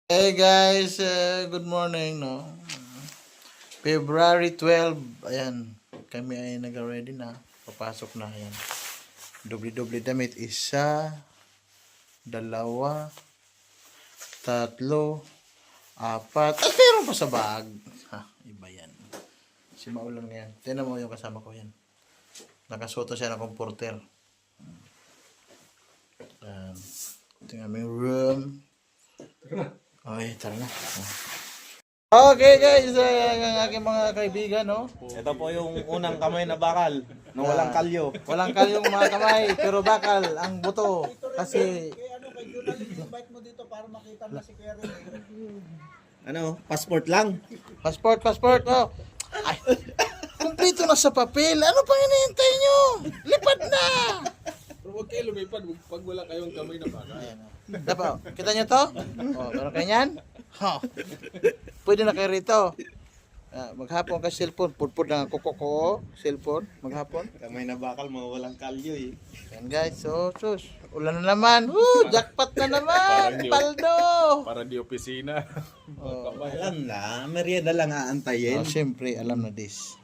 Hey guys, good morning, no? February 12, ayan, kami ay nag-ready na, papasok na, ayan. Doble-doble damit, isa, dalawa, tatlo, apat, at meron pa sa bag. Ha, iba yan. Si Maulang yan. Tingnan mo yung kasama ko yan. Nakasuto siya ng comforter. Ayan. Tingnan mo yung room. Okay, tara na. Okay guys, ang aking mga kaibigan, no? Ito po yung unang kamay na bakal na walang kalyo. Walang kalyong mga kamay, pero bakal ang buto. Kasi, Kay Junal, invite mo dito para makita na si Kuya Ren. Ano, passport lang. passport, oh. Ay, kumpleto na sa papel. Ano pang hinihintay nyo? Lipad na! Pero huwag kayo lumipad pag wala kayong kamay na bakal. Ayan, oh. Dapat, kita nyo to? Oh, meron kayo yan? Oh. Pwede na kayo rito. Maghapon ka cellphone. Pudpud na ang kuko ko. Cellphone, maghapon. Kamay na bakal, mga walang kalyo eh. Yan guys, so, sus. Ulan na naman. Jackpot na naman. Paldo. Para di opisina. Oh. Alam na, merienda lang aantayin. Siyempre, alam na this.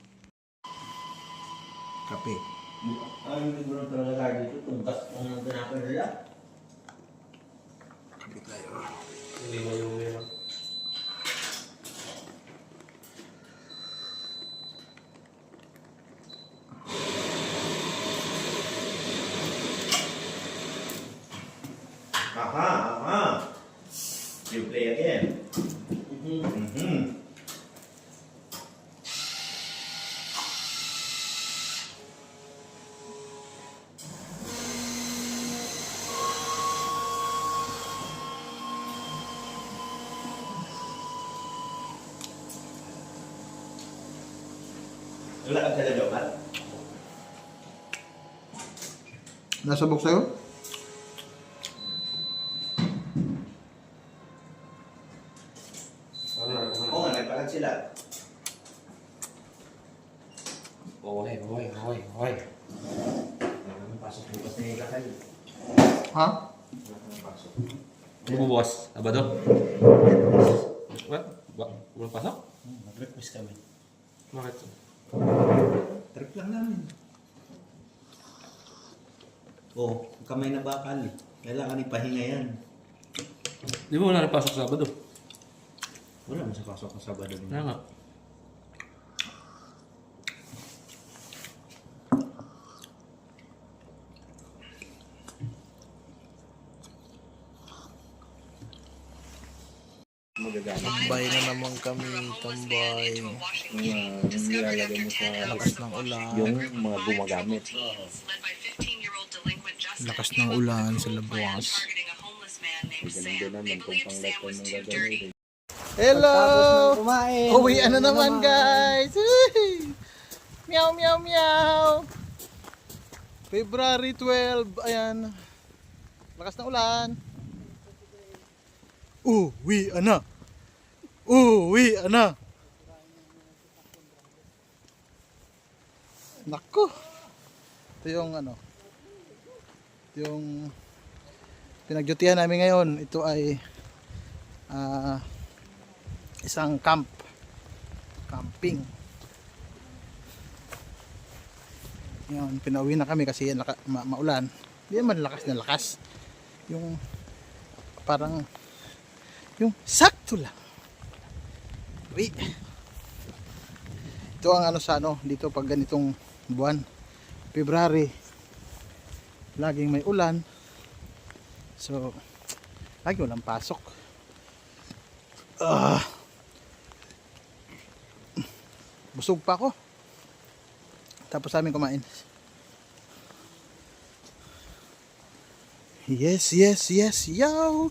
Kape. Ang siguro talaga dito, tuntas kung ang tinapay nila. Kape tayo. Hindi mo yung Aha. You play again. Mm-hmm. Wala kang talaga. Nasabok sa'yo? Oo nga, nagpalag sila. Hoy. Pasok bukas na yung kakal. Ha? Bubukas? Abado? Wala pasok? Nag-request kami. Bakit? Trip lang namin. Oh, kamay na bakal. Kailangan ipahinga yan. Di ba wala na pasok sa Abado? Wala mo sa pasok ng Sabado. Kaya nga. Tambay na naman kami, tambay. Nilalagay mo sa Lakas ng ulan. yung mga gumagamit. Lakas ng ulan sa labuas. Ganun din naman kung pang-light time ng gagamitin. Hello! Kumain. Uwi na naman guys! Meow, meow, meow! February 12, ayan. Lakas ng ulan. Uwi na! Uwi na! Nako! Ito yung ano, yung pinagdutihan namin ngayon. Ito ay isang camping. Yun, pinauwi na kami kasi maulan. Hindi naman lakas na lakas. Yung parang yung sakto lang. Uwi. Ito ang ano sa ano dito pag ganitong buwan, February, laging may ulan. So lagi walang pasok. Busog pa ako. Tapos amin kumain. Yes, yaw.